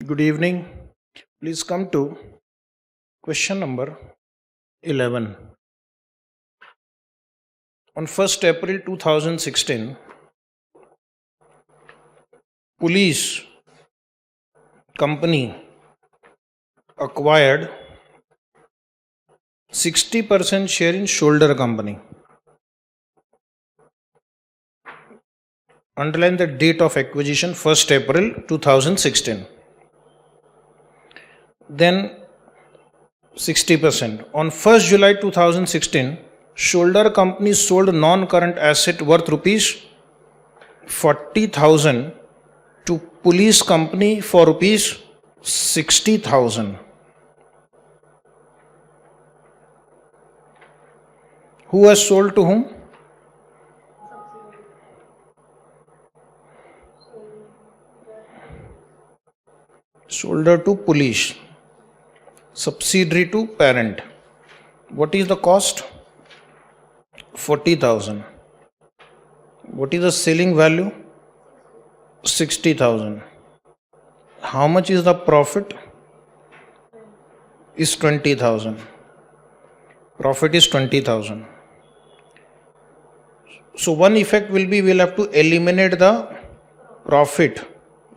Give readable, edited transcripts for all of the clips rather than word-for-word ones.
Good evening. Please come to question number 11. On 1st April 2016, police company acquired 60% share in shoulder company. Underline the date of acquisition, 1st April 2016. Then 60%. On 1st July 2016, shoulder company sold non-current asset worth rupees 40,000 to police company for rupees 60,000. Who has sold to whom? Shoulder to police, subsidiary to parent. What is the cost? 40,000. What is the selling value? 60,000. How much is the profit? Is 20,000. Profit is 20,000. So one effect will be, we'll have to eliminate the profit.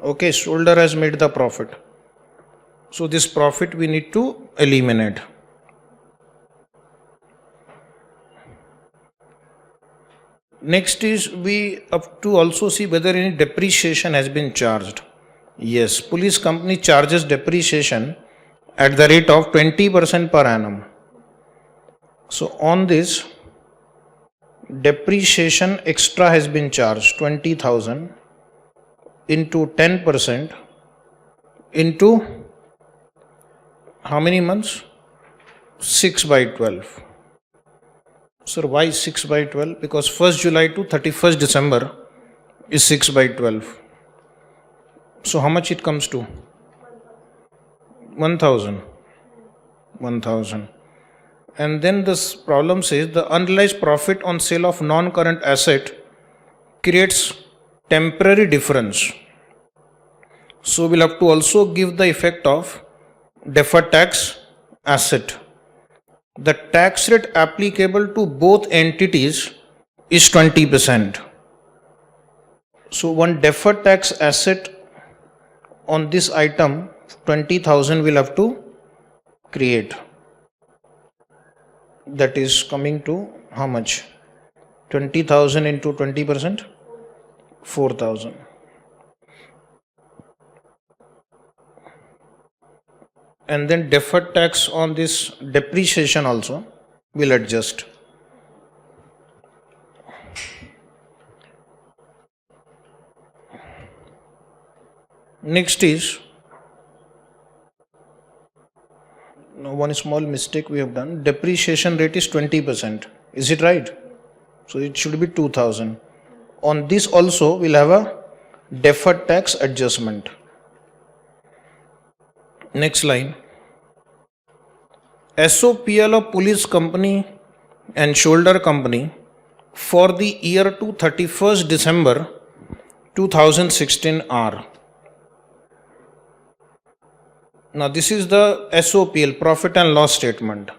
Okay, shoulder has made the profit. So this profit we need to eliminate. Next is, we have to also see whether any depreciation has been charged. Yes, police company charges depreciation at the rate of 20% per annum. So on this, depreciation extra has been charged 20,000 into 10% into how many months? 6 by 12. Sir, why 6 by 12? Because 1st July to 31st December is 6 by 12. So how much it comes to? 1,000. 1,000. And then this problem says the unrealized profit on sale of non-current asset creates temporary difference. So we'll have to also give the effect of deferred tax asset. The tax rate applicable to both entities is 20%. So one deferred tax asset on this item, 20,000 will have to create. That is coming to how much? 20,000 into 20%? 4,000. And then deferred tax on this depreciation also will adjust. Next is, now one small mistake we have done. Depreciation rate is 20%. Is it right? So it should be 2,000. On this also we'll have a deferred tax adjustment. Next line. SOPL of police company and shoulder company for the year to 31st December 2016 are. Now this is the SOPL, profit and loss statement.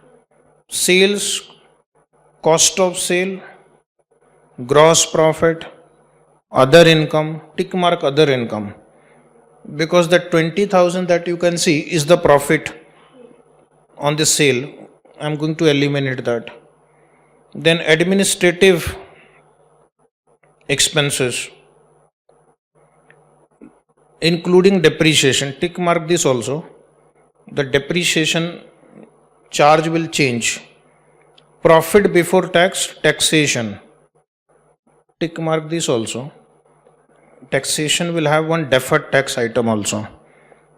Sales, cost of sale, gross profit, other income, tick mark other income. Because the 20,000 that you can see is the profit on the sale. I am going to eliminate that. Then administrative expenses, including depreciation. Tick mark this also. The depreciation charge will change. Profit before tax, taxation. Tick mark this also. Taxation will have one deferred tax item also.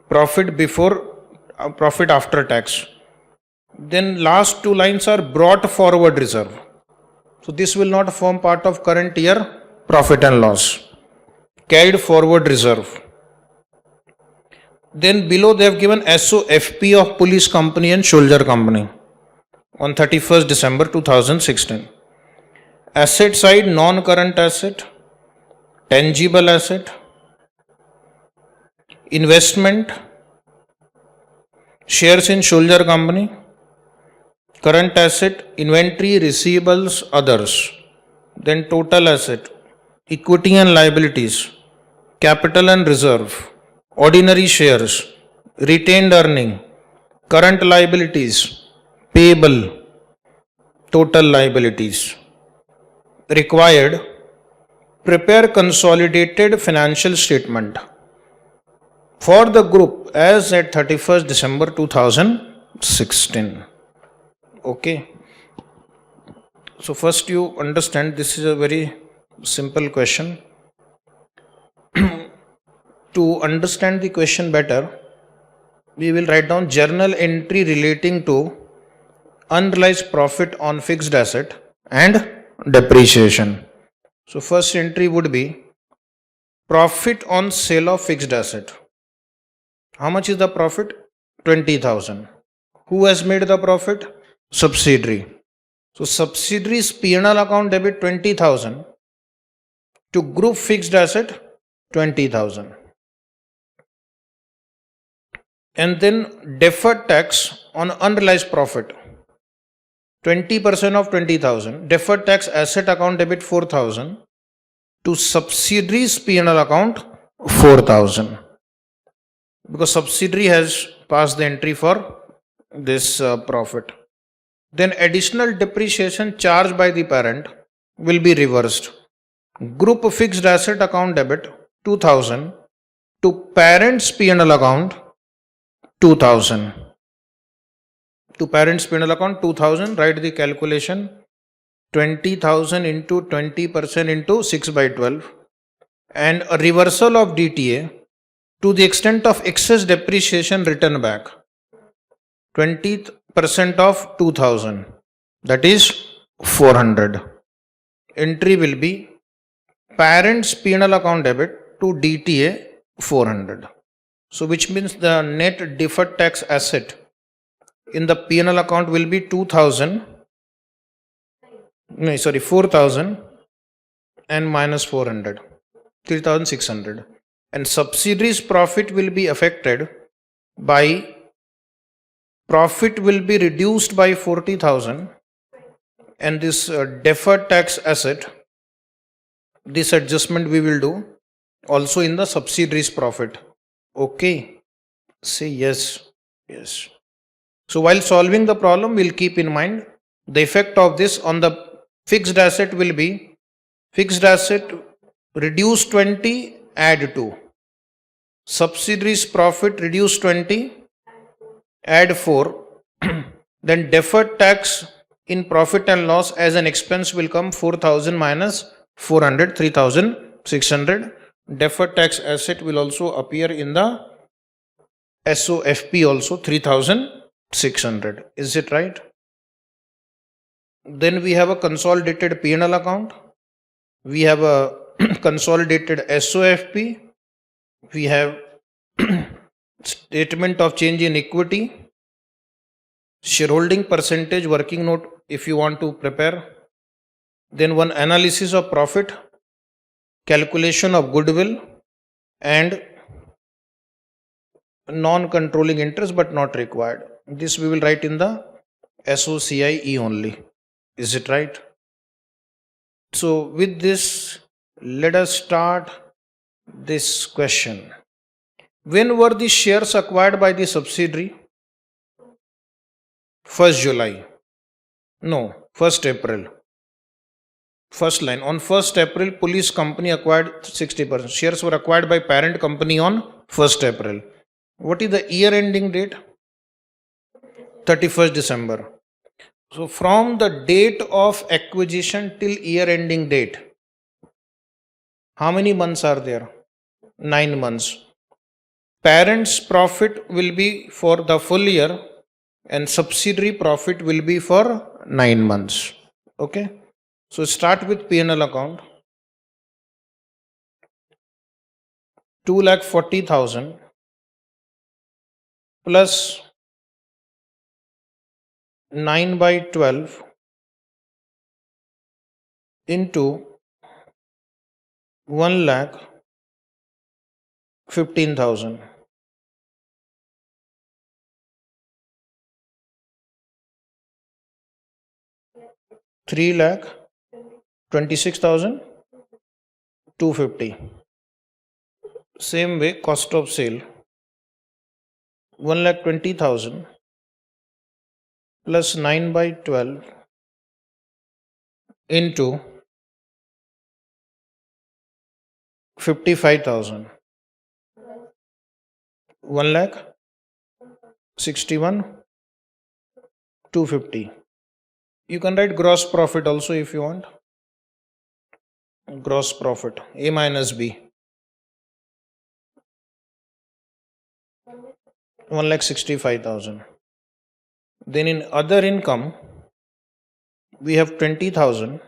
Profit before, profit after tax. Then last two lines are brought forward reserve. So this will not form part of current year profit and loss. Carried forward reserve. Then below they have given SOFP of police company and shoulder company on 31st December 2016. Asset side, non-current asset, tangible asset, investment, shares in Soldier Company, current asset, inventory, receivables, others. Then total asset, equity and liabilities, capital and reserve, ordinary shares, retained earning, current liabilities, payable, total liabilities. Required, prepare consolidated financial statement for the group as at 31st December 2016. Okay. So first you understand this is a very simple question. To understand the question better, we will write down journal entry relating to unrealized profit on fixed asset and depreciation. So first entry would be profit on sale of fixed asset. How much is the profit? 20,000. Who has made the profit? Subsidiary. So subsidiary's P&L account debit 20,000 to group fixed asset 20,000. And then deferred tax on unrealized profit 20% of 20,000. Deferred tax asset account debit 4,000 to subsidiary's P&L account 4,000, because subsidiary has passed the entry for this profit. Then additional depreciation charged by the parent will be reversed. Group fixed asset account debit 2,000 to parent's P&L account 2,000. To parent's P&L account 2,000, write the calculation, 20,000 into 20% into 6 by 12, and a reversal of DTA to the extent of excess depreciation written back, 20% of 2,000, that is 400. Entry will be parent's P&L account debit to DTA 400. So which means the net deferred tax asset in the P&L account will be 4,000 and minus 400, 3,600. And subsidiary's profit will be affected by, profit will be reduced by 40,000, and this deferred tax asset, this adjustment we will do also in the subsidiary's profit. Okay, say yes. Yes. So while solving the problem, we'll keep in mind the effect of this on the fixed asset will be fixed asset reduce 20, add 2. Subsidiary's profit reduce 20, add 4. Then deferred tax in profit and loss as an expense will come 4,000 minus 400, 3,600. Deferred tax asset will also appear in the SOFP also 3,600. Is it right? Then we have a consolidated P&L account. We have a consolidated SOFP. We have statement of change in equity, shareholding percentage working note if you want to prepare. Then one analysis of profit, calculation of goodwill, and non-controlling interest but not required. This we will write in the SOCIE only. Is it right? So with this, let us start this question. When were the shares acquired by the subsidiary? 1st July. No, 1st April. First line, on 1st April, police company acquired 60%. Shares were acquired by parent company on 1st April. What is the year ending date? 31st December. So from the date of acquisition till year ending date, how many months are there? 9 months. Parent's profit will be for the full year and subsidiary profit will be for 9 months. Okay. So start with P&L account. 2,40,000 plus 9 by 12 into 1,15,000. 3,26,250. Same way, cost of sale 1,20,000 plus 9 by 12 into 55,000. 1,61,250. You can write gross profit also if you want. Gross profit A minus B 1,65,000. Then in other income we have 20,000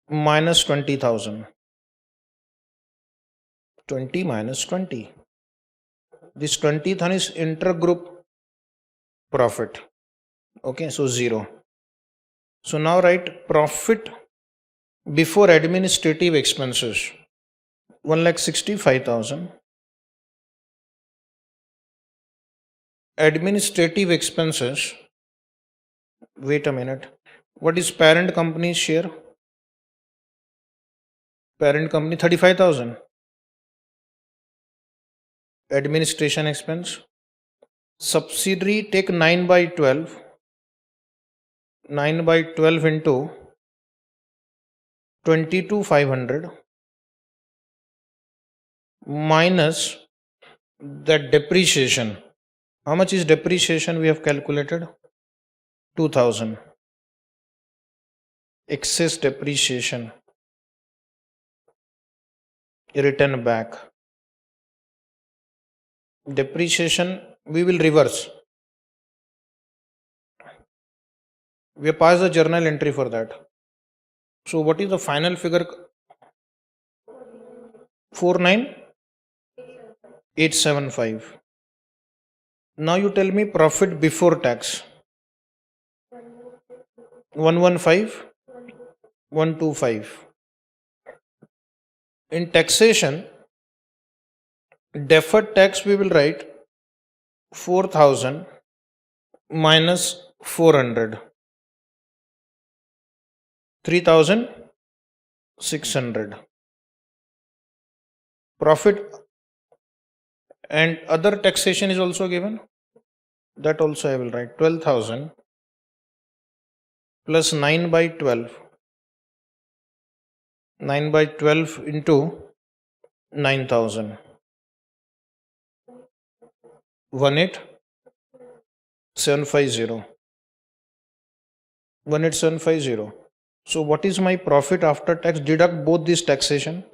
minus 20,000. 20 minus 20. This 20,000 is intergroup profit. Okay, so 0. So now write profit before administrative expenses 1,65,000. Administrative expenses. Wait a minute. What is parent company's share? Parent company 35,000. Administration expense. Subsidiary take 9 by 12. 9 by 12 into 22,500 minus the depreciation. How much is depreciation we have calculated? 2,000. Excess depreciation written back. Depreciation we will reverse. We have passed the journal entry for that. So what is the final figure? 49,875. Now you tell me profit before tax. 115,125. In taxation, deferred tax we will write 4,000 minus 400. 3,600. Profit and other taxation is also given. That also I will write 12,000 plus 9 by 12. 9 by 12 into 9,000. 18,750. 18,750. So what is my profit after tax? Deduct both this taxation.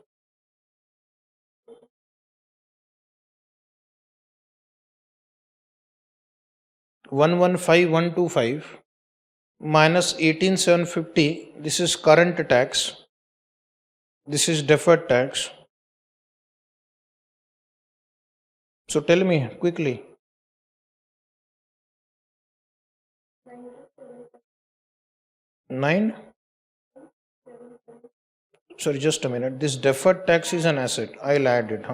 115,125 minus 18,750. This is current tax. This is deferred tax. So tell me quickly. 9. Sorry, just a minute. This deferred tax is an asset. I'll add it.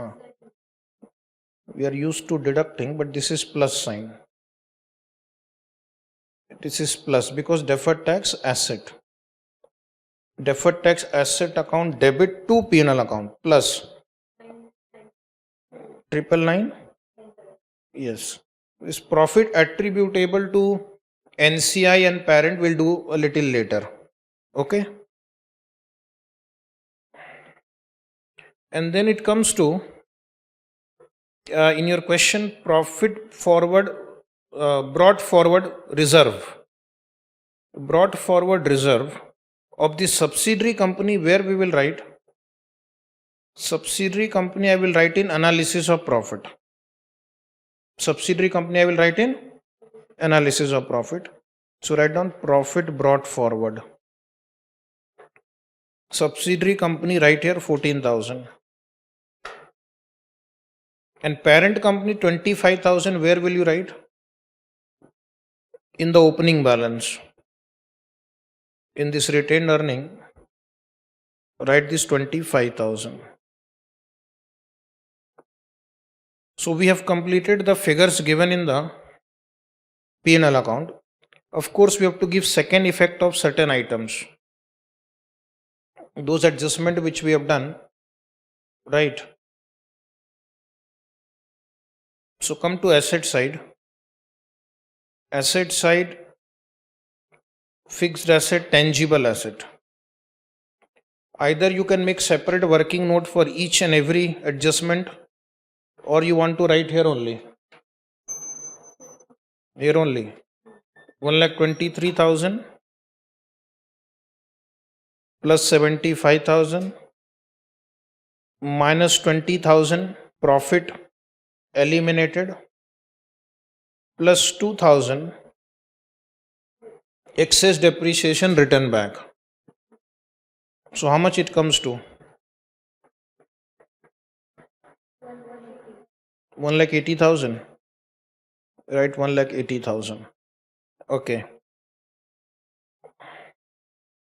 We are used to deducting, but this is plus sign. This is plus because deferred tax asset. Deferred tax asset account debit to P&L account plus 999. Yes. This profit attributable to NCI and parent will do a little later. Okay. And then it comes to in your question, profit forward brought forward reserve. Brought forward reserve of the subsidiary company, where we will write subsidiary company, I will write in analysis of profit. Subsidiary company I will write in analysis of profit. So write down profit brought forward. Subsidiary company right here 14,000. And parent company 25,000, where will you write? In the opening balance. In this retained earning, write this 25,000. So we have completed the figures given in the P&L account. Of course, we have to give second effect of certain items. Those adjustment which we have done, right? So come to asset side. Asset side, fixed asset, tangible asset. Either you can make separate working note for each and every adjustment, or you want to write here only. Here only. 1,23,000 plus 75,000 minus 20,000 profit eliminated plus 2,000 excess depreciation written back. So how much it comes to? 1,80,000. Right, 1,80,000. Okay.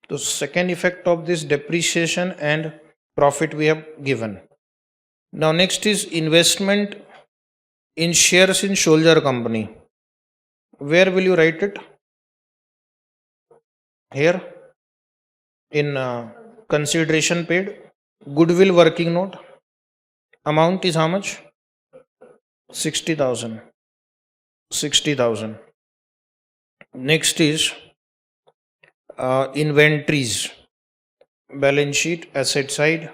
The second effect of this depreciation and profit we have given. Now next is investment in shares in Soldier Company. Where will you write it? Here in consideration paid, goodwill working note. Amount is how much? 60,000. 60,000. Next is inventories. Balance sheet, asset side.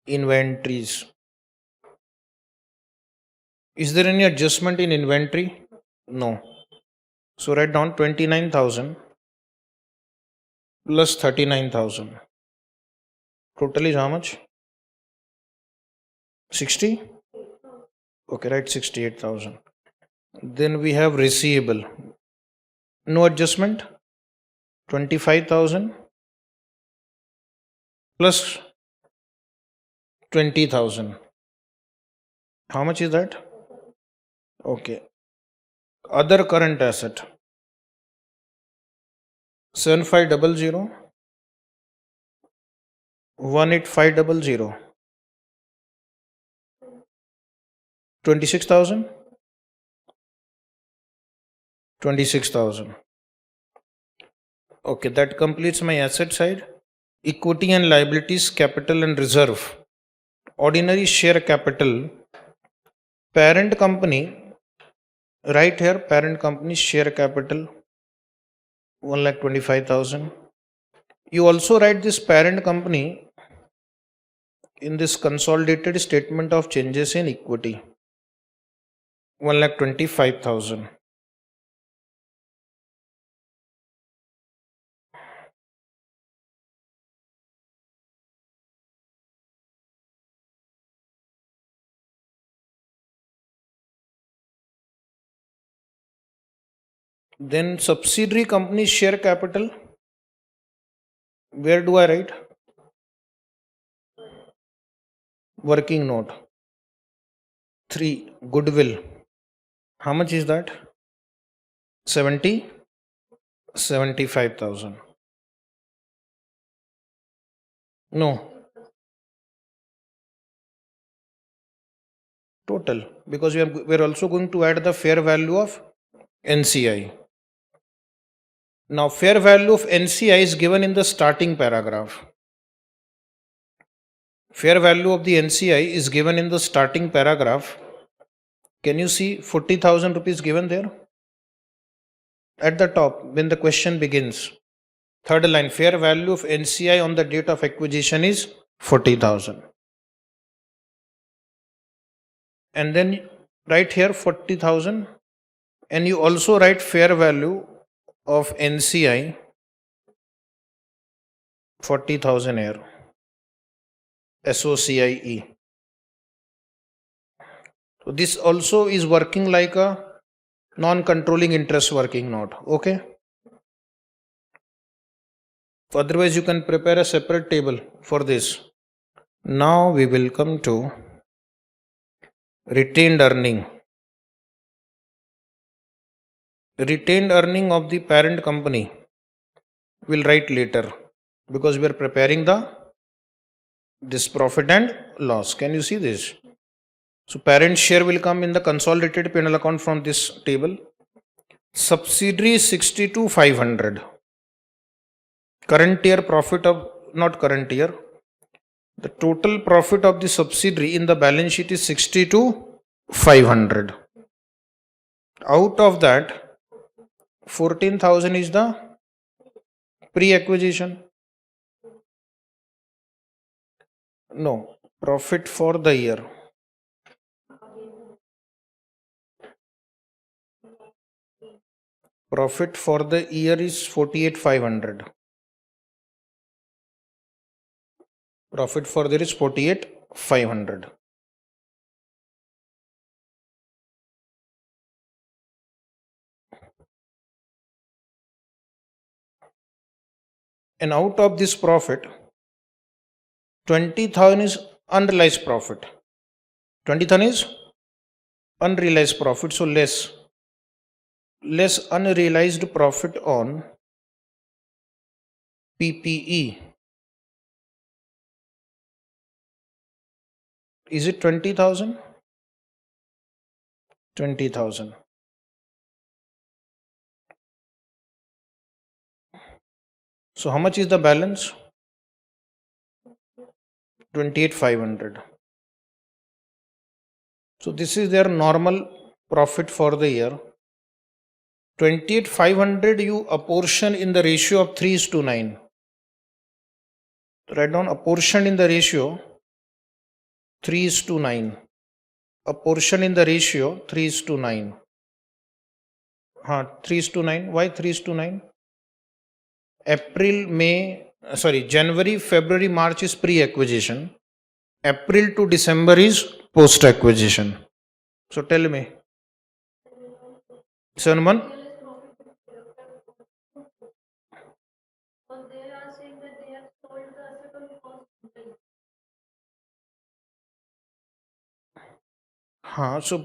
Inventories. Is there any adjustment in inventory? No. So write down 29,000 plus 39,000. Total is how much? 60? Okay, write 68,000. Then we have receivable. No adjustment. 25,000 plus 20,000. How much is that? Okay. Other current asset. 7500 18500. 26,000. 26,000. Okay, that completes my asset side. Equity and liabilities, capital and reserve. Ordinary share capital. Parent company. Right here, parent company share capital 1,25,000. You also write this parent company in this consolidated statement of changes in equity 1,25,000. Then subsidiary company share capital. Where do I write? Working note. 3. Goodwill. How much is that? 75,000. No. Total. Because we are also going to add the fair value of NCI. Now, fair value of NCI is given in the starting paragraph. Fair value of the NCI is given in the starting paragraph. Can you see 40,000 rupees given there? At the top, when the question begins, third line, fair value of NCI on the date of acquisition is 40,000. And then write here 40,000, and you also write fair value of NCI 40,000 here. SOCIE. So this also is working like a non-controlling interest working note. Okay. Otherwise, you can prepare a separate table for this. Now we will come to retained earning. Retained earning of the parent company we'll write later because we are preparing this profit and loss. Can you see this? So parent share will come in the consolidated P&L account from this table. subsidiary 62,500. Current year profit of, not current year, the total profit of the subsidiary in the balance sheet is 62,500. Out of that, 14,000 is the pre-acquisition. No, profit for the year. Profit for the year is 48,500. Profit for the year is 48,500. And out of this profit, 20,000 is unrealized profit. 20,000 is unrealized profit, so less unrealized profit on PPE. Is it 20,000? 20,000. So how much is the balance? 28,500. So this is their normal profit for the year. 28,500 you apportion in the ratio of 3:9. Write down apportion in the ratio 3:9. Apportion in the ratio 3:9. 3:9. Why 3:9? January, February, March is pre-acquisition. April to December is post-acquisition. So tell me. 7-1?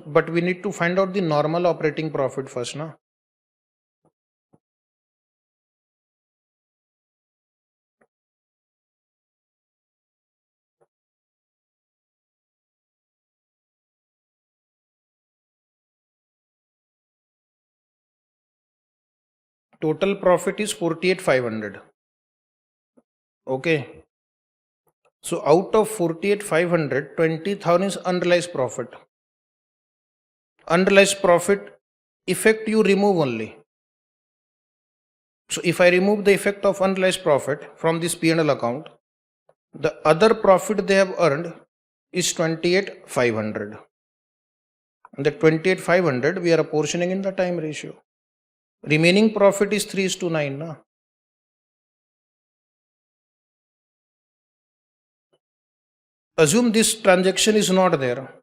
But we need to find out the normal operating profit first, na? Total profit is 48,500. Okay. So out of 48,500, 20,000 is unrealized profit. Unrealized profit effect you remove only. So if I remove the effect of unrealized profit from this P&L account, the other profit they have earned is 28,500. And the 28,500 we are apportioning in the time ratio. Remaining profit is 3:9. Na? Assume this transaction is not there.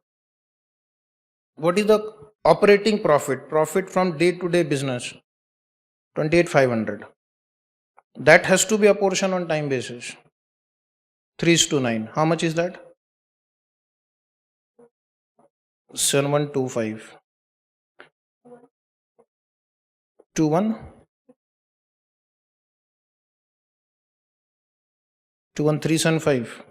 What is the operating profit? Profit from day-to-day business? 28,500. That has to be apportioned on time basis. 3:9. How much is that? 7125. 21? 21375.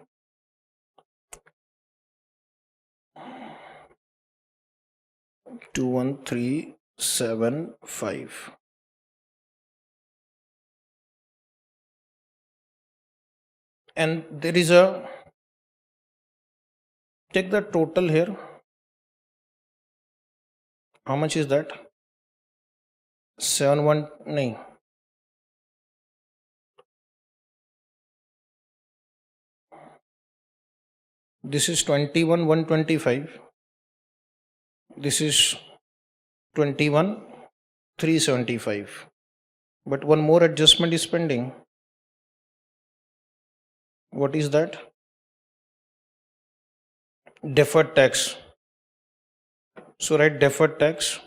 21375. And there is a, take the total here. How much is that? 719. This is 21,125. This is 21,375. But one more adjustment is pending. What is that? Deferred tax. So write deferred tax.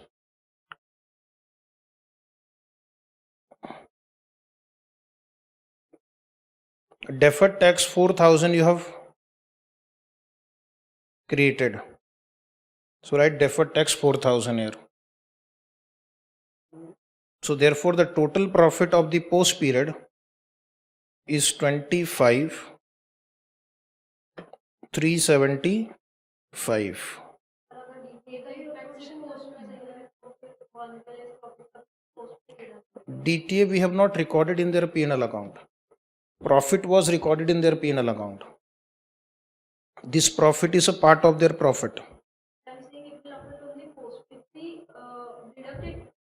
Deferred tax 4,000 you have created. So write deferred tax 4,000 here. So therefore the total profit of the post period is 25,375. DTA we have not recorded in their P&L account. Profit was recorded in their P&L account. This profit is a part of their profit. I'm saying it will occur only post. If we deduct it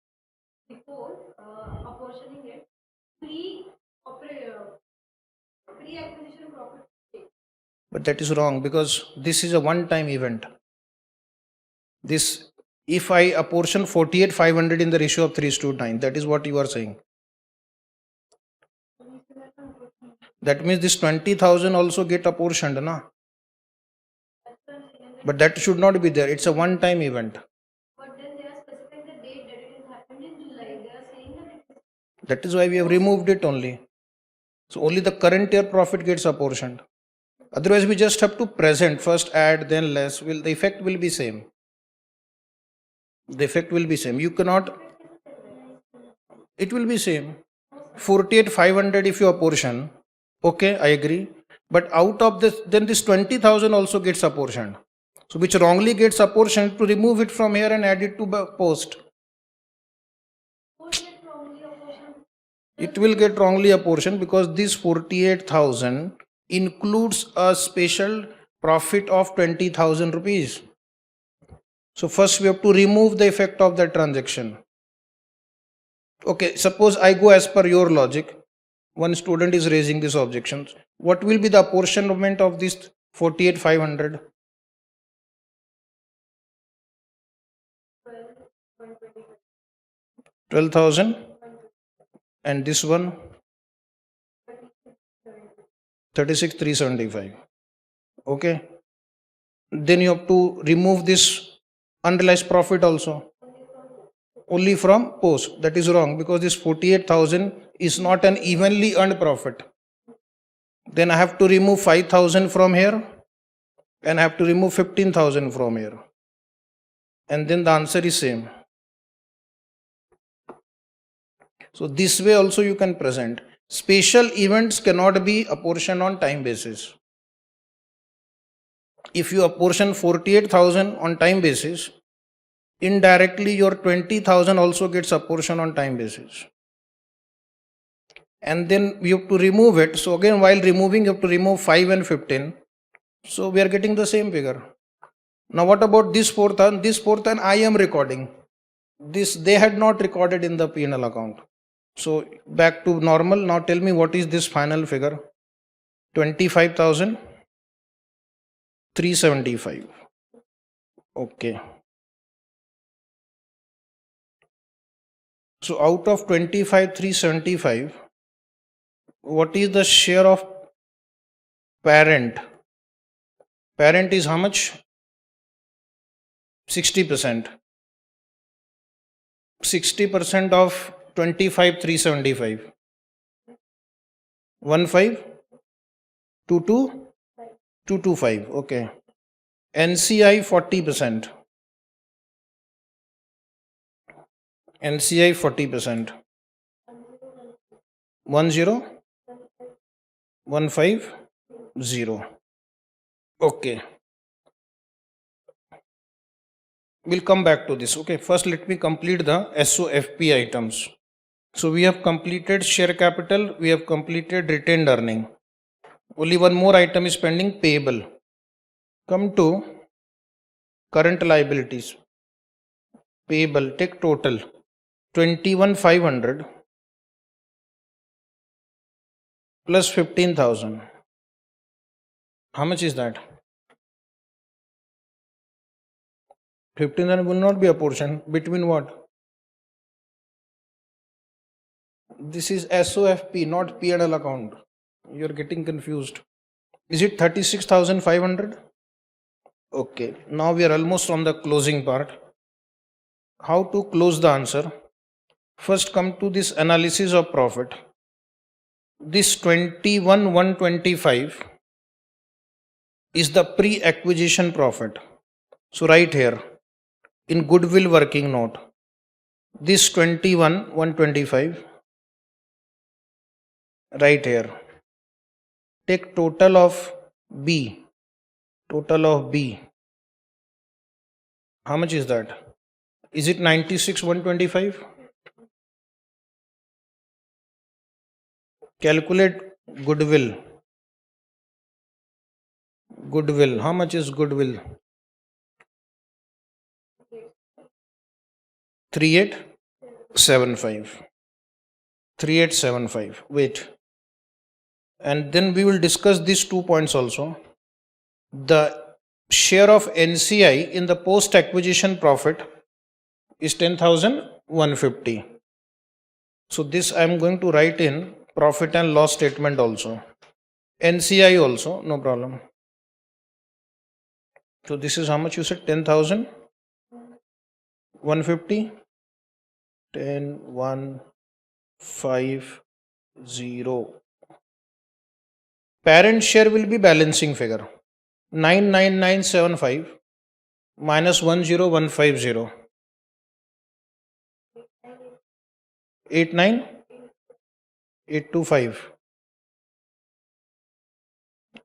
before apportioning it, pre-acquisition profit. But that is wrong because this is a one-time event. This, if I apportion 48,500 in the ratio of 3:9, that is what you are saying. That means this 20,000 also get apportioned, na? But that should not be there. It's a one-time event. But then they are specifying the date that it has happened in July. They are saying that That is why we have removed it only. So only the current year profit gets apportioned. Otherwise, we just have to present, first add, then less. The effect will be same. The effect will be same. You cannot. It will be same. 48,500 if you apportion. Okay, I agree. But out of this, then this 20,000 also gets apportioned. So which wrongly gets apportioned, to remove it from here and add it to post. It will get wrongly apportioned because this 48,000 includes a special profit of 20,000 rupees. So first we have to remove the effect of that transaction. Okay, suppose I go as per your logic. One student is raising these objections. What will be the apportionment of this 48,500? 12,000. And this one? 36,375. Okay. Then you have to remove this unrealized profit also. Only from post. That is wrong because this 48,000 is not an evenly earned profit. Then I have to remove 5,000 from here and I have to remove 15,000 from here. And then the answer is same. So this way also you can present. Special events cannot be apportioned on time basis. If you apportion 48,000 on time basis, indirectly your 20,000 also gets apportioned on time basis. And then we have to remove it. So again, while removing, you have to remove 5 and 15. So we are getting the same figure. Now what about this 4,000? This 4,000 I am recording. This they had not recorded in the P&L account. So back to normal. Now tell me what is this final figure? 25,375. Okay. So out of 25,375, what is the share of parent? Parent is how much? 60%. 60% of 25,375. 15,225. Okay. NCI 40%. NCI 40%. 10,150. Okay. We'll come back to this. Okay. First, let me complete the SOFP items. So we have completed share capital. We have completed retained earning. Only one more item is pending, payable. Come to current liabilities. Payable, take total 21,500 plus 15,000. How much is that? 15,000 will not be a portion. Between what? This is SOFP, not P&L account. You are getting confused. Is it 36,500? Okay. Now we are almost on the closing part. How to close the answer? First come to this analysis of profit. This 21,125 is the pre-acquisition profit. So right here in goodwill working note, this 21,125 right here. Take total of B. Total of B. How much is that? Is it 96,125? Calculate goodwill. Goodwill. How much is goodwill? 3875. 3875. Wait. And then we will discuss these 2 points also. The share of NCI in the post acquisition profit is 10,150. So this I am going to write in profit and loss statement also. NCI also, no problem. So this is how much you said? 10,150. 10,150. Parent share will be balancing figure. 99975 minus 10150. 89825.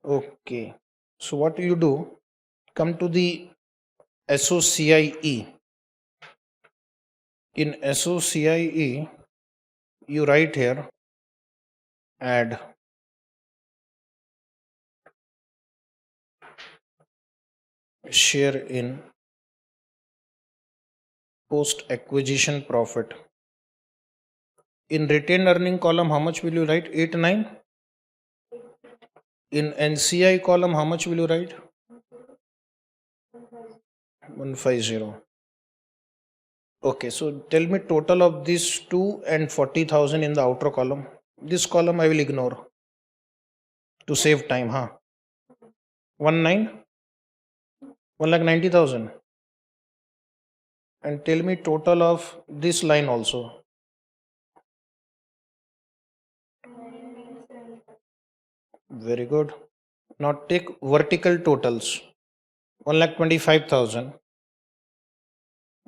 Okay. So what you do? Come to the SOCIE. In SOCIE, you write here add share in post acquisition profit. In retained earning column, how much will you write? 89. In NCI column, how much will you write? 150. Okay, so tell me total of these two and 40,000 in the outer column. This column I will ignore to save time, huh? 1,90,000. And tell me total of this line also. Very good. Now take vertical totals. 1,25,000.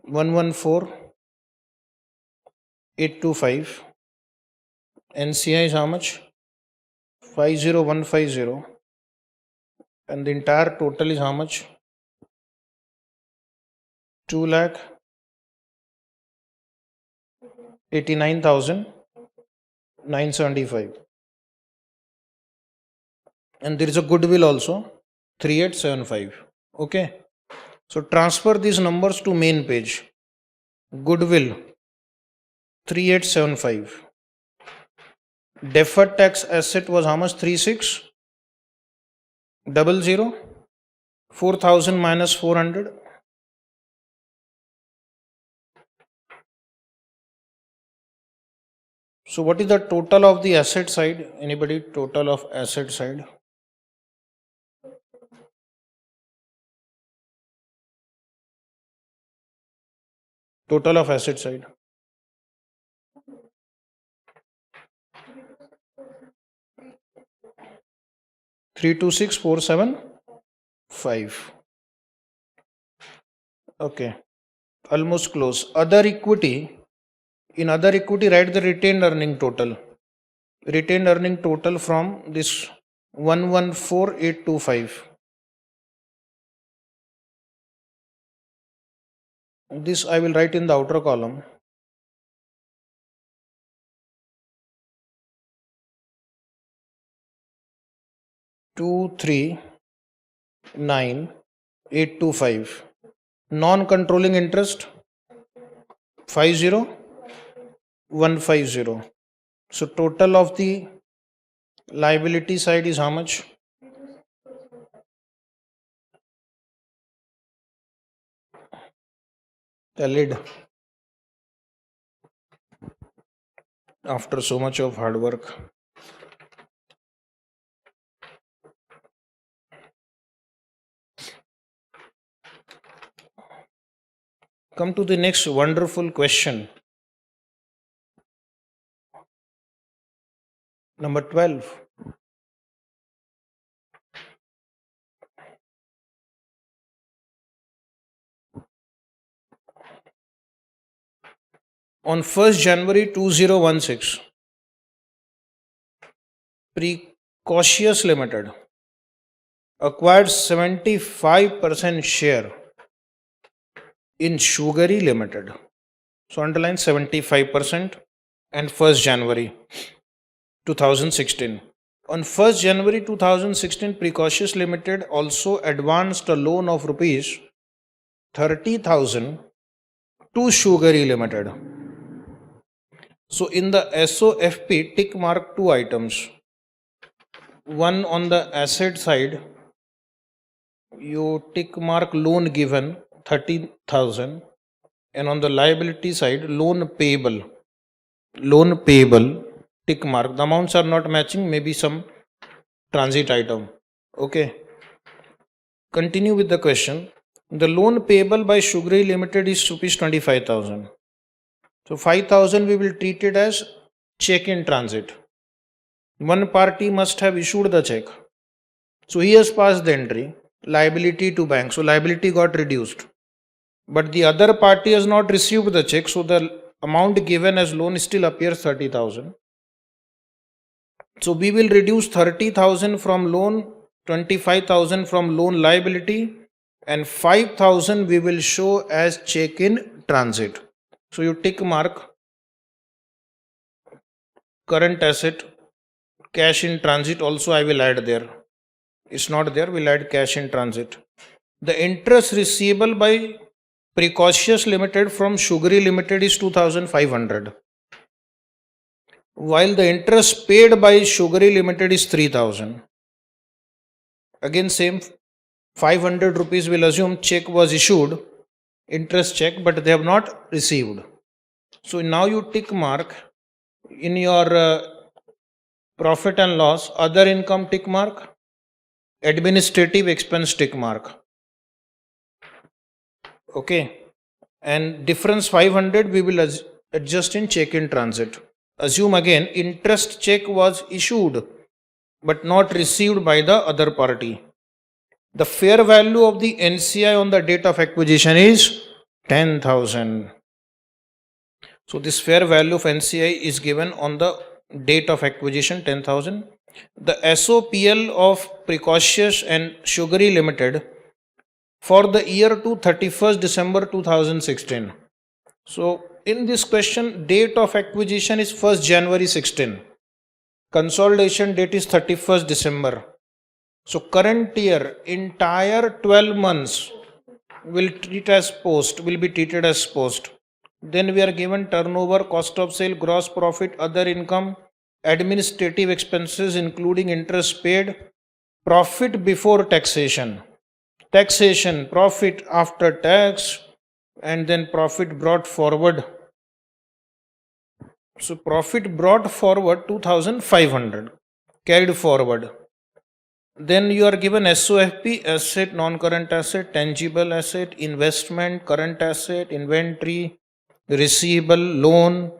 114,825. NCI is how much? 50,150. And the entire total is how much? 2,89,975. And there is a goodwill also, 3875. Okay. So transfer these numbers to main page. Goodwill 3875. Deferred tax asset was how much? 3600. 4,000 minus 400. So what is the total of the asset side? Anybody? Total of asset side? Total of asset side. 326,475. Okay. Almost close. Other equity. In other equity, write the retained earning total. Retained earning total from this 114,825. This I will write in the outer column. 239,825. Non-controlling interest 50,150. So total of the liability side is how much? The lid. After so much of hard work. Come to the next wonderful question. Number 12. On 1st January 2016, Precautious Limited acquired 75% share in Sugary Limited. So underline 75% and 1st January. 2016. On 1st January 2016, Precocious Limited also advanced a loan of rupees 30,000 to Sugary Limited. So in the SOFP, tick mark two items. One on the asset side, you tick mark loan given 30,000, and on the liability side, loan payable, tick mark. The amounts are not matching, maybe some transit item. Okay. Continue with the question. The loan payable by Sugary Limited is rupees 25,000. So 5,000 we will treat it as check in transit. One party must have issued the check. So he has passed the entry, liability to bank. So liability got reduced. But the other party has not received the check. So the amount given as loan still appears 30,000. So we will reduce 30,000 from loan, 25,000 from loan liability, and 5,000 we will show as check in transit. So you tick mark current asset, cash in transit also I will add there. It's not there, we'll add cash in transit. The interest receivable by Precocious Limited from Sugary Limited is 2,500. While the interest paid by Sugary Limited is 3,000. Again same 500 rupees will assume check was issued, interest check, but they have not received. So now you tick mark in your profit and loss, other income tick mark, administrative expense tick mark. Okay. And difference 500 we will adjust in check in transit. Assume again interest check was issued but not received by the other party. The fair value of the NCI on the date of acquisition is 10,000. So this fair value of NCI is given on the date of acquisition 10,000. The SOPL of Precocious and Sugary Limited for the year to 31st December 2016. So in this question, date of acquisition is 1st January 16. Consolidation date is 31st December. So current year, entire 12 months will be treated as post. Then we are given turnover, cost of sale, gross profit, other income, administrative expenses including interest paid, profit before taxation, profit after tax, and then profit brought forward. So profit brought forward 2,500 carried forward. Then you are given SOFP, asset, non-current asset, tangible asset, investment, current asset, inventory, receivable, loan,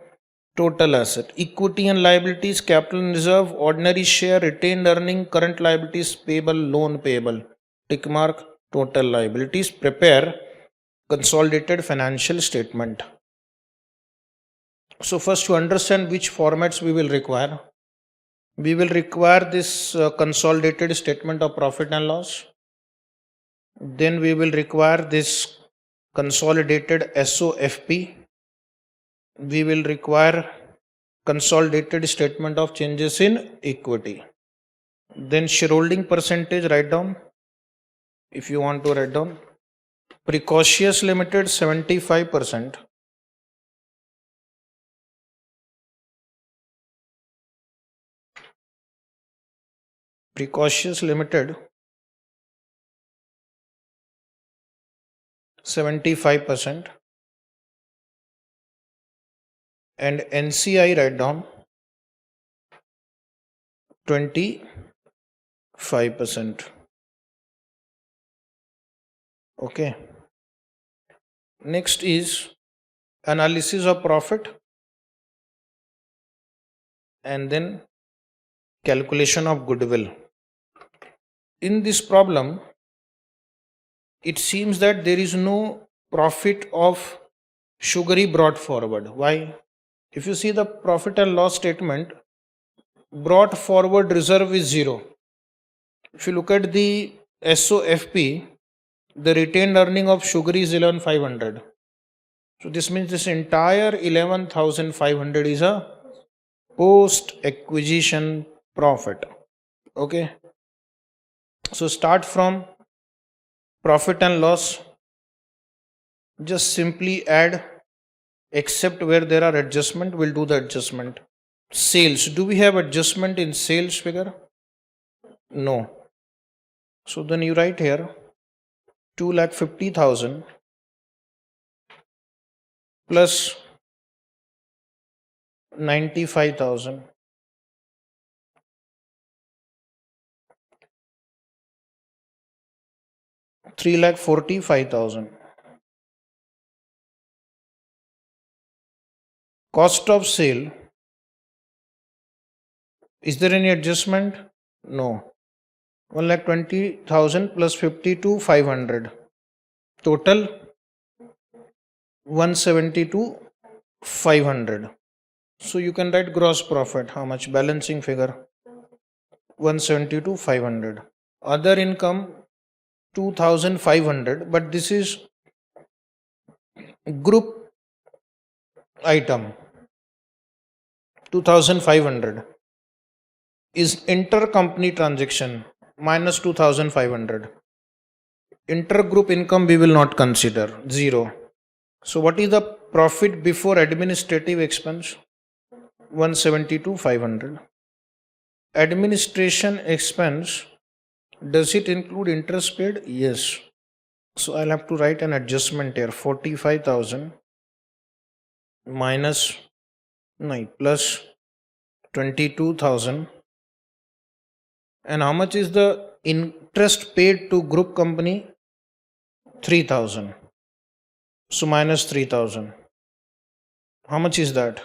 total asset, equity and liabilities, capital and reserve, ordinary share, retained earning, current liabilities, payable, loan payable, tick mark, total liabilities. Prepare consolidated financial statement. So first, to understand which formats we will require this consolidated statement of profit and loss. Then we will require this consolidated SOFP. We will require consolidated statement of changes in equity. Then shareholding percentage, write down if you want to write down. Precocious Limited 75%. Precocious Limited 75%, and NCI write down 25%. Okay. Next is analysis of profit and then calculation of goodwill. In this problem, it seems that there is no profit of Sugary brought forward. Why? If you see the profit and loss statement, brought forward reserve is 0. If you look at the SOFP, the retained earning of Sugary is 11,500. So this means this entire 11,500 is a post acquisition profit. Okay, so start from profit and loss, just simply add, except where there are adjustment, we'll do the adjustment. Sales, do we have adjustment in sales figure? No. So then you write here 2,50,000 plus 95,000 3,45,000. Cost of sale, is there any adjustment? No. 1,20,000 plus 52,500. Total 172,500. So you can write gross profit. How much? Balancing figure 172,500. Other income 2,500. But this is group item. 2,500 is intercompany transaction minus 2,500. Intergroup income we will not consider, 0. So what is the profit before administrative expense? 172,500. Administration expense, does it include interest paid? Yes. So I'll have to write an adjustment here, 45,000 minus 9 plus 22,000. And how much is the interest paid to group company? 3,000. So minus 3,000. How much is that?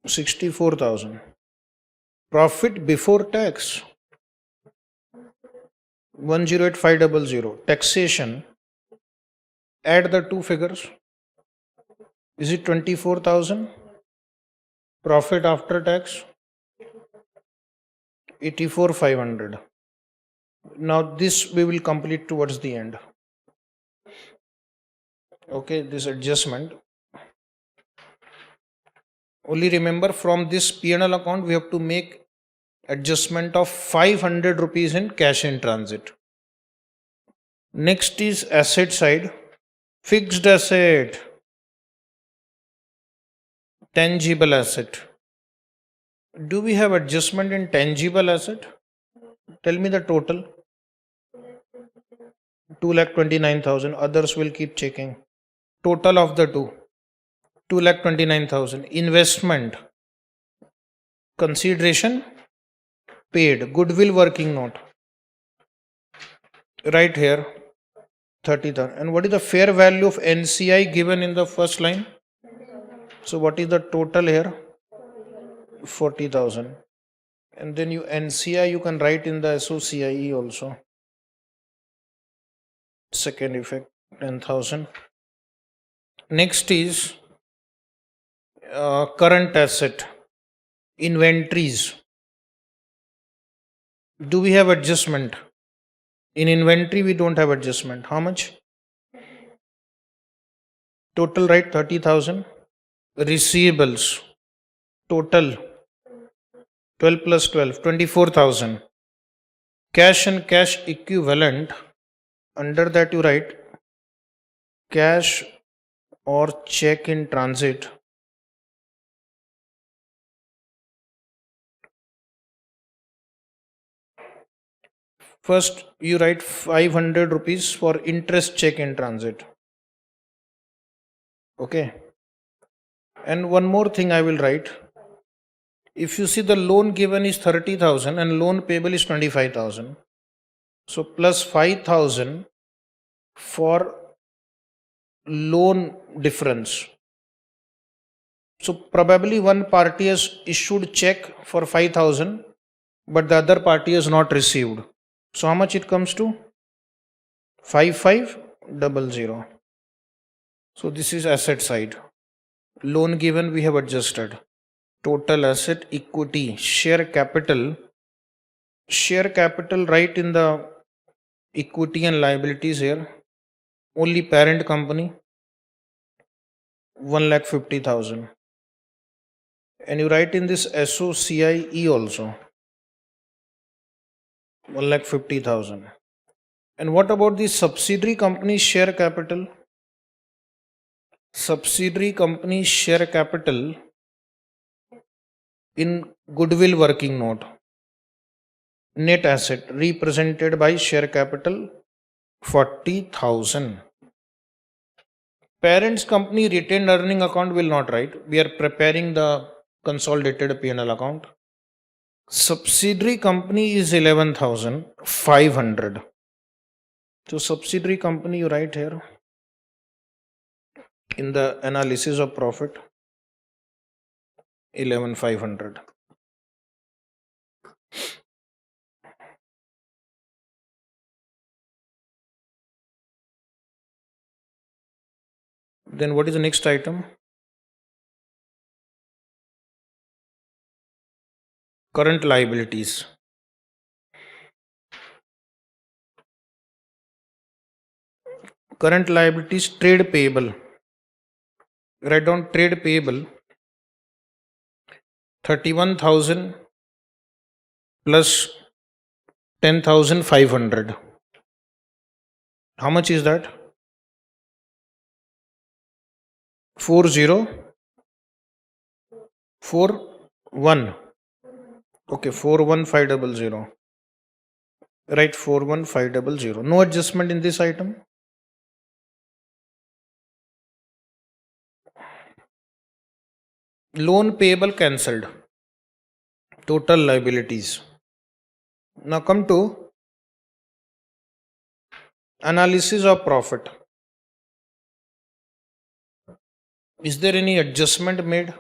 64,000. Profit before tax 108,500. Taxation, add the two figures. Is it 24,000? Profit after tax 84,500. Now this we will complete towards the end. Okay, this adjustment. Only remember, from this P&L account we have to make adjustment of 500 rupees in cash in transit. Next is asset side. Fixed asset, tangible asset. Do we have adjustment in tangible asset? Tell me the total. 2,29,000. Others will keep checking. Total of the two, 2,29,000. Investment, consideration paid, goodwill working note. Right here, 30,000. And what is the fair value of NCI given in the first line? So what is the total here? 40,000. And then you NCI you can write in the SOCIE also. Second effect 10,000. Next is current asset, inventories. Do we have adjustment? In inventory we don't have adjustment. How much? Total, right? 30,000. Receivables, total 12 plus 12, 24,000. Cash and cash equivalent, under that you write cash or check in transit. First you write 500 rupees for interest check in transit. Okay. And one more thing I will write. If you see, the loan given is 30,000 and loan payable is 25,000. So plus 5,000 for loan difference. So probably one party has issued check for 5,000, but the other party has not received. So how much it comes to? 5500. So this is asset side. Loan given we have adjusted. Total asset, equity, share capital. Share capital, right in the equity and liabilities here. Only parent company 1,50,000. And you write in this SOCIE also 1,50,000. And what about the subsidiary company share capital? Subsidiary company share capital in goodwill working note. Net asset represented by share capital 40,000. Parent's company retained earning account will not write. We are preparing the consolidated P&L account. Subsidiary company is 11,500. So subsidiary company you write here in the analysis of profit 11,500. Then what is the next item? Current liabilities. Current liabilities, trade payable. Write down trade payable 31,000 plus 10,500. How much is that? 4041. Okay, 41500. Right, 41500. No adjustment in this item. Loan payable cancelled. Total liabilities. Now come to analysis of profit. Is there any adjustment made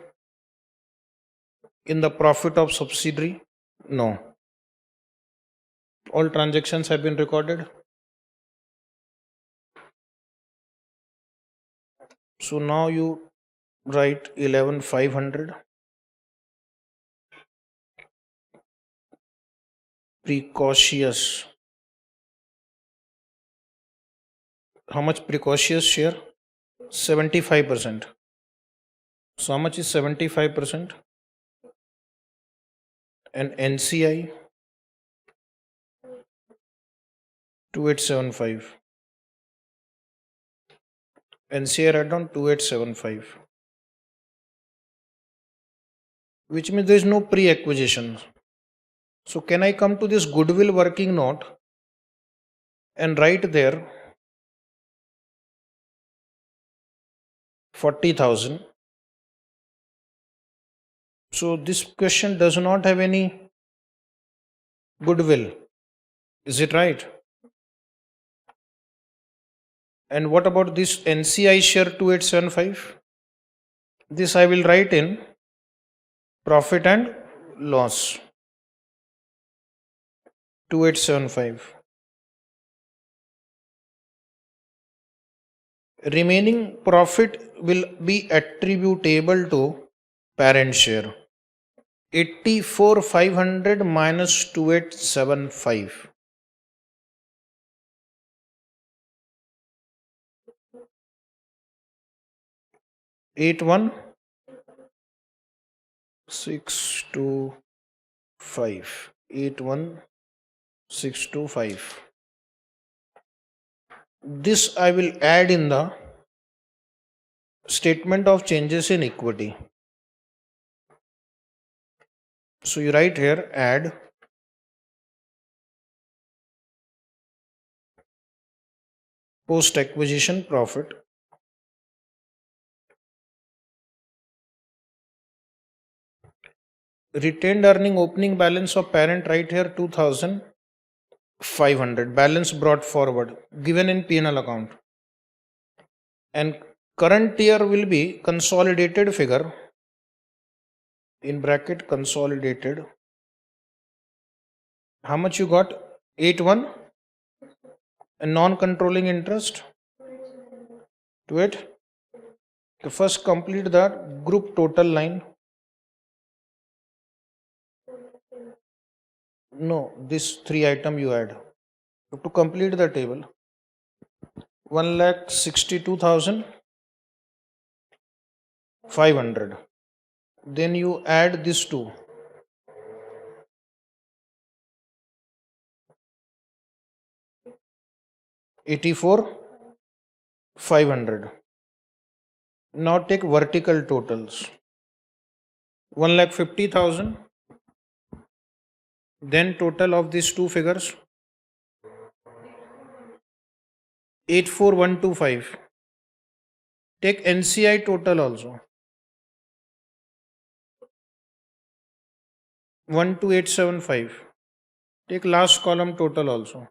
in the profit of subsidiary? No. All transactions have been recorded. So now you write 11,500. Precautious. How much precautious share? 75%. So how much is 75%? And NCI 2875. NCI write down 2875. Which means there is no pre-acquisition. So can I come to this goodwill working note and write there 40,000. So this question does not have any goodwill. Is it right? And what about this NCI share 2875? This I will write in profit and loss 2875. Remaining profit will be attributable to parent share. 84,500 minus 2875. 81,625. 81,625. This I will add in the statement of changes in equity. So you write here add post acquisition profit retained earning opening balance of parent, right here 2,500. Balance brought forward given in P&L account. And current year will be consolidated figure in bracket consolidated. How much you got? 81. And non-controlling interest to it. First complete the group total line. No, this three item you add. To complete the table, 1,62,500. Then you add this two, 84,500. Now take vertical totals. 1,50,000. Then total of these two figures, 84,125. Take NCI total also, 12875. Take last column total also,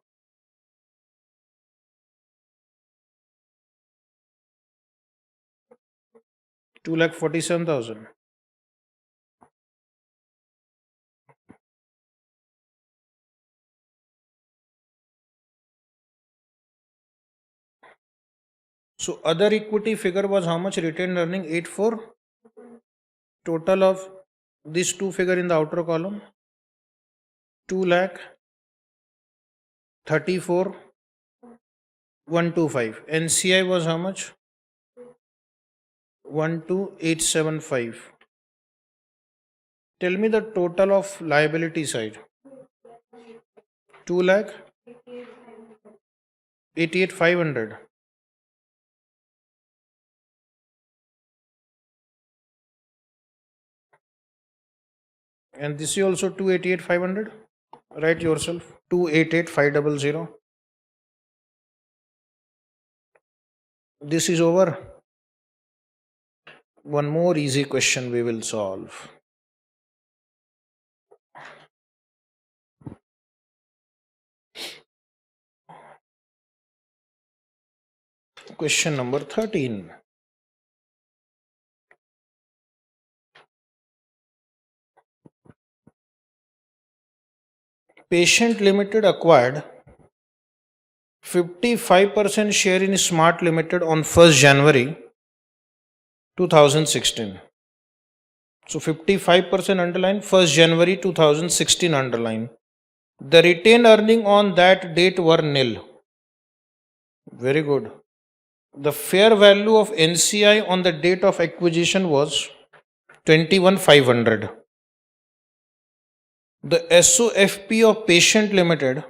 2,47,000. So other equity figure was how much? Retained earning 84. Total of these two figure in the outer column, 2,34,125. NCI was how much? 12875. Tell me the total of liability side. 2,88,500. And this is also 288,500. Write yourself, 288,500. This is over. One more easy question we will solve. Question number 13. Patient Limited acquired 55% share in Smart Limited on 1st January 2016. So 55% underline, 1st January 2016 underline. The retained earning on that date were nil. Very good. The fair value of NCI on the date of acquisition was 21,500. The SOFP of Patient Limited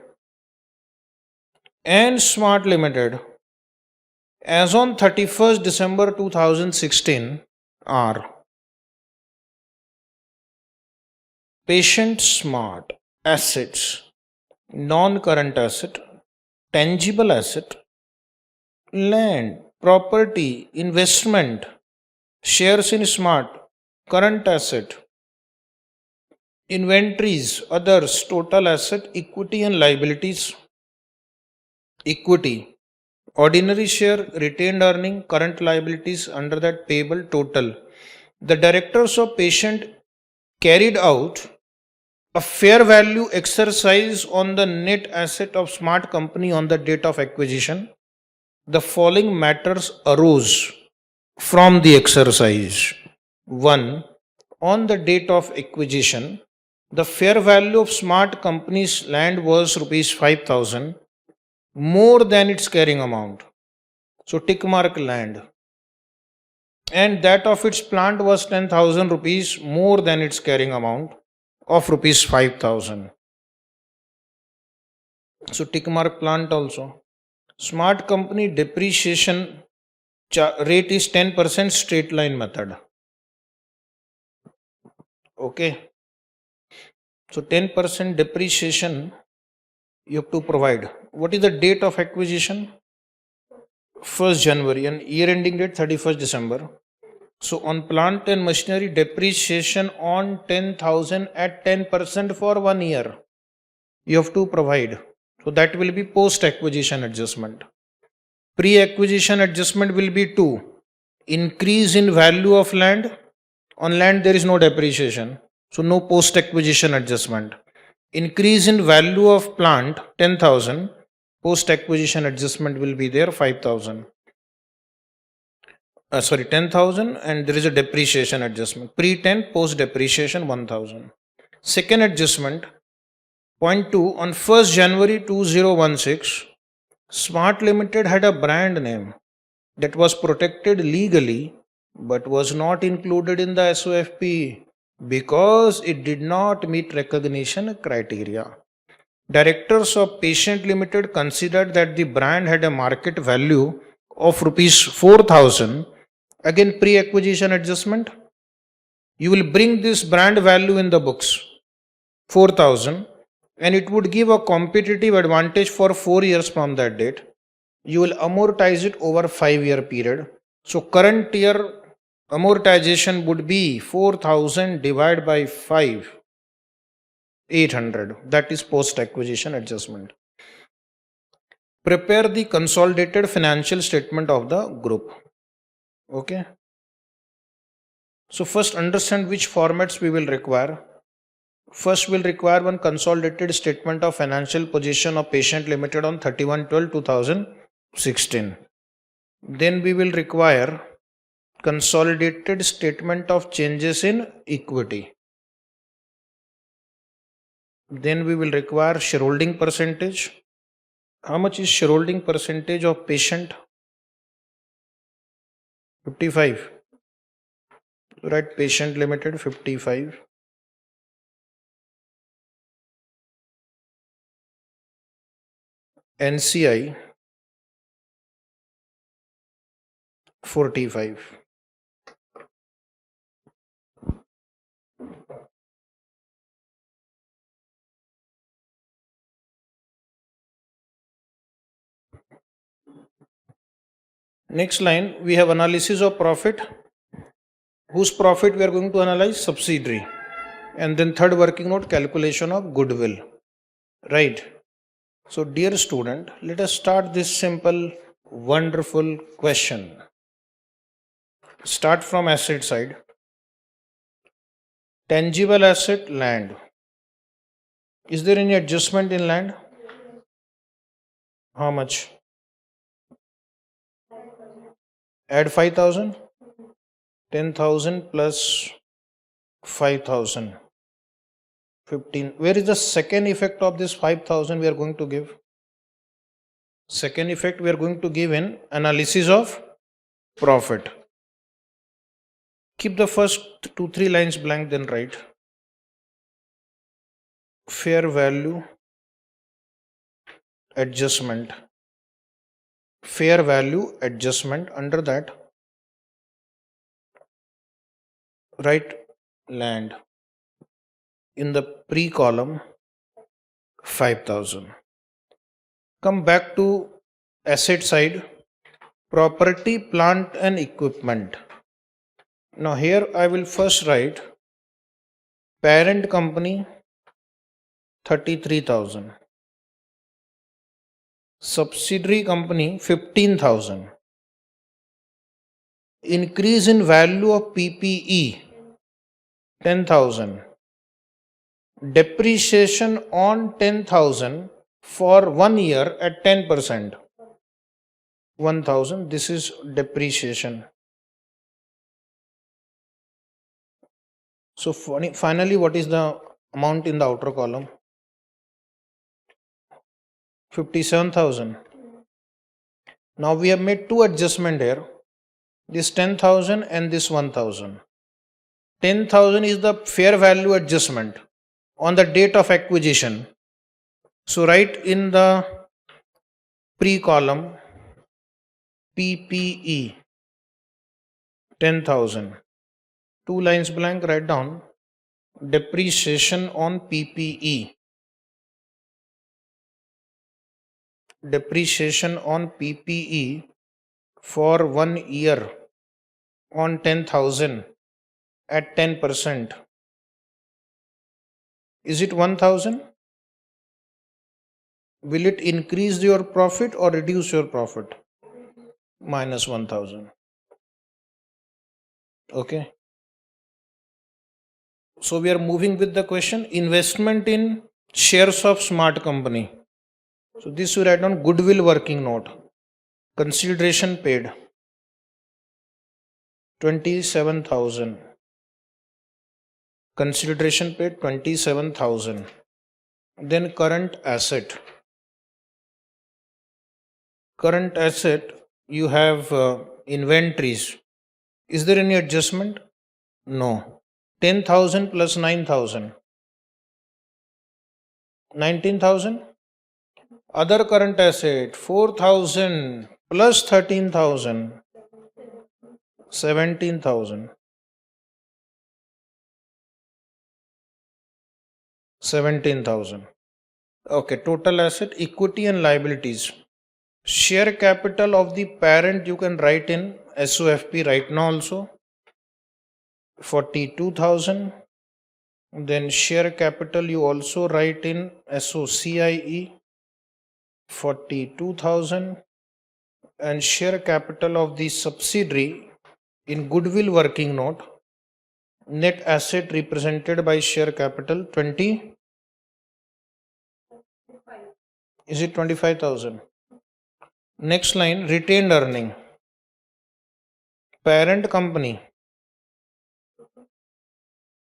and Smart Limited as on 31st December 2016 are: Patient Smart assets, non-current asset, tangible asset, land, property, investment, shares in Smart, current asset, inventories, others, total asset, equity and liabilities. Equity, ordinary share, retained earning, current liabilities, under that payable, total. The directors of Patient carried out a fair value exercise on the net asset of Smart Company on the date of acquisition. The following matters arose from the exercise. 1. On the date of acquisition, the fair value of Smart Company's land was rupees 5,000, more than its carrying amount. So tick mark land. And that of its plant was 10,000 rupees, more than its carrying amount of rupees 5,000. So tick mark plant also. Smart Company depreciation rate is 10% straight line method. Okay. So 10% depreciation you have to provide. What is the date of acquisition? 1st January, and year ending date 31st December. So on plant and machinery, depreciation on 10,000 at 10% for 1 year you have to provide. So that will be post acquisition adjustment. Pre-acquisition adjustment will be 2. Increase in value of land. On land there is no depreciation, so no post acquisition adjustment. Increase in value of plant 10,000. Post acquisition adjustment will be there 5,000. 10,000, and there is a depreciation adjustment. Pre 10, post depreciation 1,000. Second adjustment, Point 2, on 1st January 2016, Smart Limited had a brand name that was protected legally but was not included in the SOFP because it did not meet recognition criteria. Directors of Patient Limited considered that the brand had a market value of rupees 4,000. Again, pre-acquisition adjustment. You will bring this brand value in the books, 4,000, and it would give a competitive advantage for 4 years from that date. You will amortize it over 5-year period. So current year amortization would be 4,000 divided by 5, 800. That is post acquisition adjustment. Prepare the consolidated financial statement of the group. Okay. So first understand which formats we will require. First, we'll require one consolidated statement of financial position of Patient Limited on 31/12/2016. Then we will require consolidated statement of changes in equity. Then we will require shareholding percentage. How much is shareholding percentage of Patient? 55. Right, Patient Limited 55. NCI 45. Next line, we have analysis of profit. Whose profit we are going to analyze? Subsidiary. And then third working note, calculation of goodwill. Right. So dear student, let us start this simple, wonderful question. Start from asset side. Tangible asset, land. Is there any adjustment in land? How much? Add 5,000. 10,000 plus 5,000. 15. Where is the second effect of this 5,000 we are going to give? Second effect we are going to give in analysis of profit. Keep the first 2-3 lines blank, then write. Fair value adjustment. Fair value adjustment. Under that, write land. In the pre-column, 5,000. Come back to asset side. Property, plant and equipment. Now here I will first write parent company 33,000. Subsidiary company 15,000. Increase in value of PPE 10,000. Depreciation on 10,000 for 1 year at 10%. 1,000. This is depreciation. So finally, what is the amount in the outer column? 57,000. Now we have made two adjustments here. This 10,000 and this 1,000. 10,000 is the fair value adjustment on the date of acquisition. So write in the pre-column PPE 10,000. 2 lines blank, write down depreciation on PPE. Depreciation on PPE for 1 year on 10,000 at 10%. Is it 1,000? Will it increase your profit or reduce your profit? Minus 1,000. Okay. So we are moving with the question, investment in shares of smart company. So this we write down goodwill working note. Consideration paid 27,000. Consideration paid 27,000. Then current asset. Current asset, you have inventories. Is there any adjustment? No. 10,000 plus 9,000. 19,000. Other current asset 4,000 plus 13,000. 17,000. 17,000. Okay, total asset, equity and liabilities. Share capital of the parent you can write in SOFP right now also, 42,000. Then share capital you also write in SOCIE, 42,000. And share capital of the subsidiary in goodwill working note, net asset represented by share capital 20. Is it 25,000? Next line, retained earning. Parent company.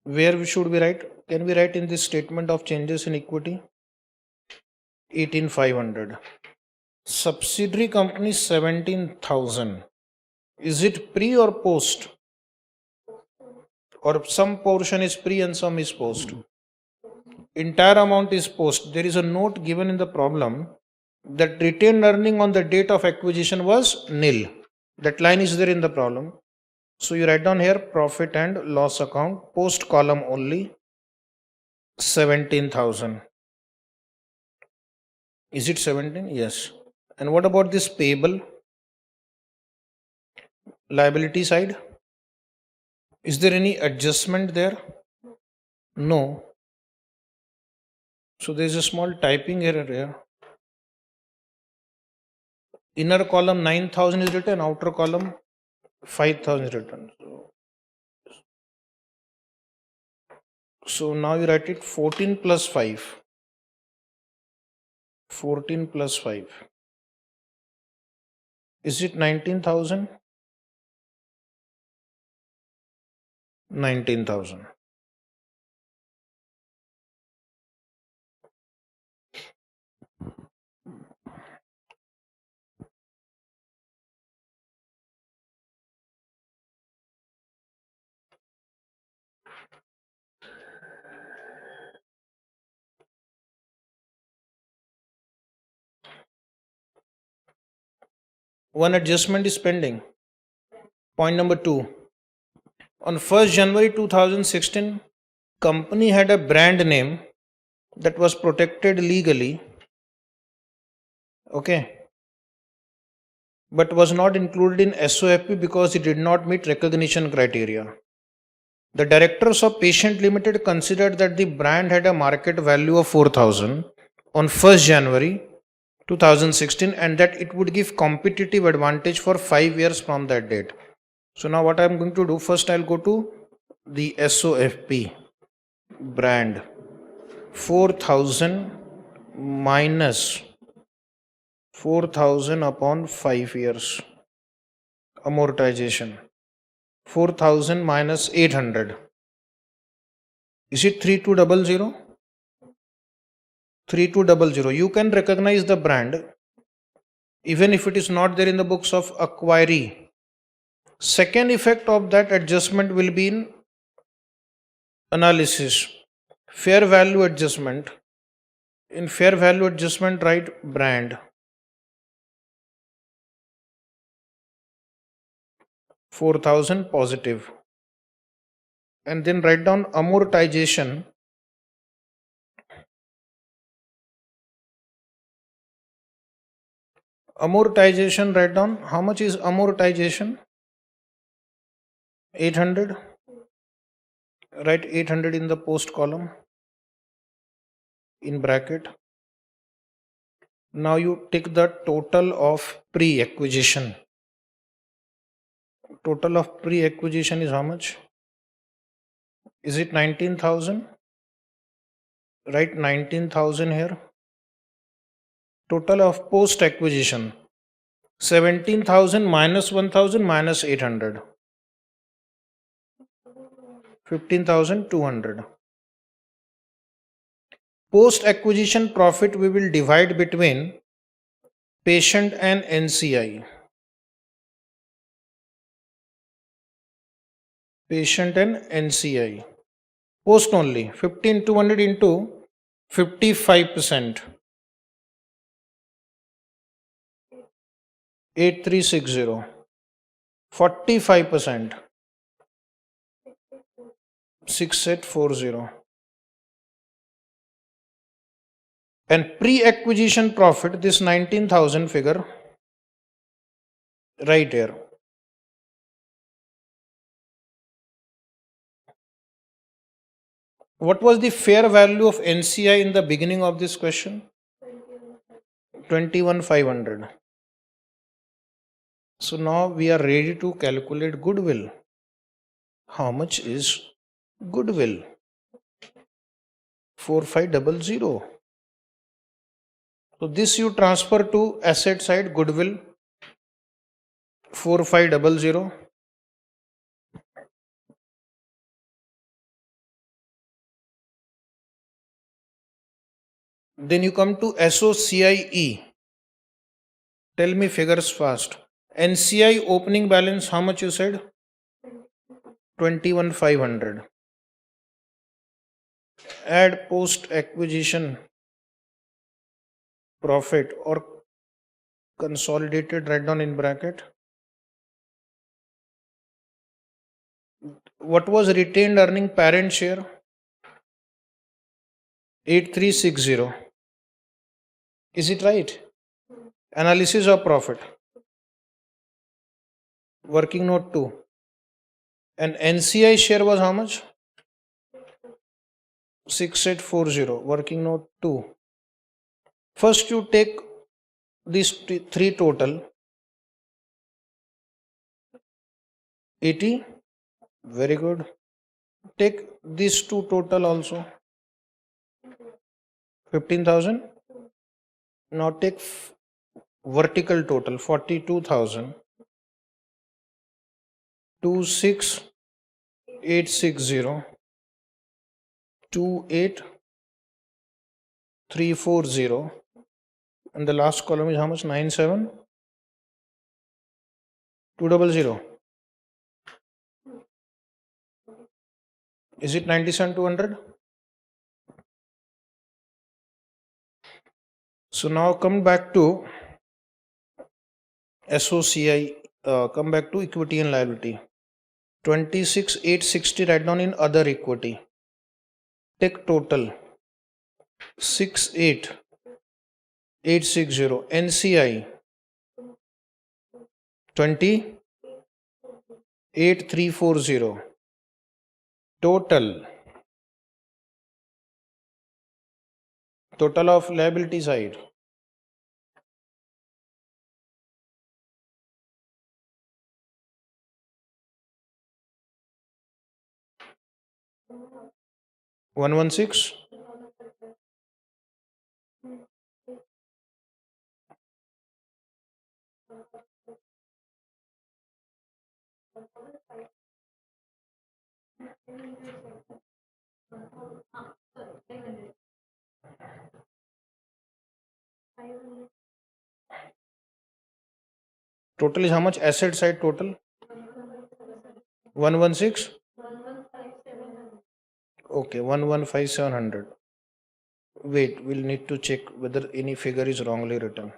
Where should we write? Can we write in this statement of changes in equity? 18,500. Subsidiary company 17,000. Is it pre or post? Or some portion is pre and some is post? Entire amount is post. There is a note given in the problem that retained earning on the date of acquisition was nil. That line is there in the problem. So you write down here profit and loss account, post column only, 17,000. Is it 17? Yes. And what about this payable? Liability side? Is there any adjustment there? No. So there is a small typing error here. Inner column 9,000 is written, outer column 5,000 is written. So now you write it 14 plus 5. 14 plus 5. Is it 19,000? 19,000. One adjustment is pending. Point number 2. On 1st January 2016, company had a brand name that was protected legally, okay, but was not included in SOFP because it did not meet recognition criteria. The directors of Patient Limited considered that the brand had a market value of 4,000 on 1st January 2016 and that it would give competitive advantage for 5 years from that date. So now what I am going to do, first I will go to the SOFP brand. 4,000 minus 4,000 upon 5 years amortization. 4,000 minus 800. Is it 3200? 3200. You can recognize the brand even if it is not there in the books of acquiree. Second effect of that adjustment will be in analysis. Fair value adjustment. In fair value adjustment, write brand. 4,000 positive. And then write down amortization. Amortization, write down how much is amortization? 800. Write 800 in the post column in bracket. Now you take the total of pre-acquisition. Total of pre-acquisition is how much? Is it 19,000? Write 19,000 here. Total of post-acquisition 17,000 minus 1,000 minus 800. 15,200. Post acquisition profit we will divide between patient and NCI. Patient and NCI. Post only 15,200 into 55%. 8360. 45%. 6840. And pre-acquisition profit, this 19,000 figure right here. What was the fair value of NCI in the beginning of this question? 21,500. So now we are ready to calculate goodwill. How much is goodwill? 4500. So this you transfer to asset side, goodwill 4500. Then you come to SOCIE. Tell me figures fast. NCI opening balance, how much you said? 21,500. Add post acquisition profit or consolidated, write down in bracket. What was retained earning parent share? 8360. Is it right? Analysis of profit. Working note 2. And NCI share was how much? 6840. Working note 2. First you take these three total. 80. Very good. Take these two total also. 15,000. Now take vertical total 42,000. 26,860. 28,340. And the last column is how much? 97,200. Is it 97,200? So now come back to SOCI, come back to equity and liability. 26,860 write down in other equity. Take total 68,860. NCI 28,340. Total of liability side. $116. Total is how much? Asset side total 116. Okay, 115,700. Wait, we'll need to check whether any figure is wrongly written.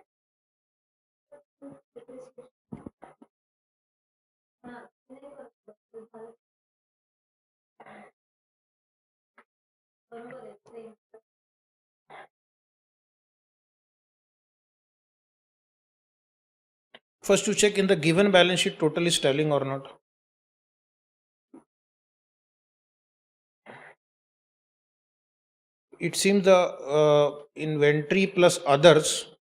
First to check in the given balance sheet total is telling or not. It seems the inventory plus others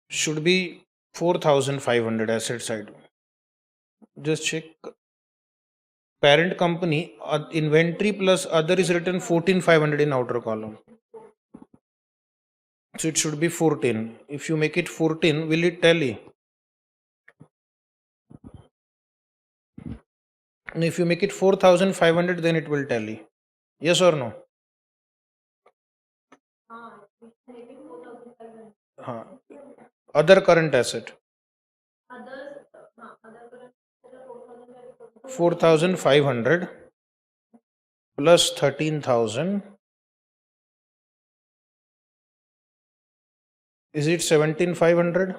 should be 4,500 asset side. Just check. Parent company inventory plus other is written 14,500 in outer column. So it should be 14. If you make it 14, will it tally? And if you make it 4,500, then it will tally. Yes or no? maybe 4,500. Other current asset Others, other current 4,000. 4,500 plus 13,000. Is it 17,500?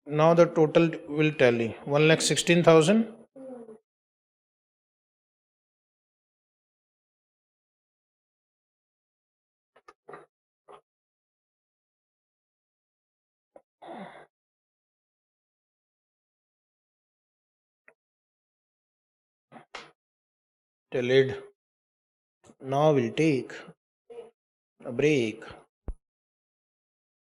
Now the total will tally 1,16,000. Tallied. Now we'll take a break.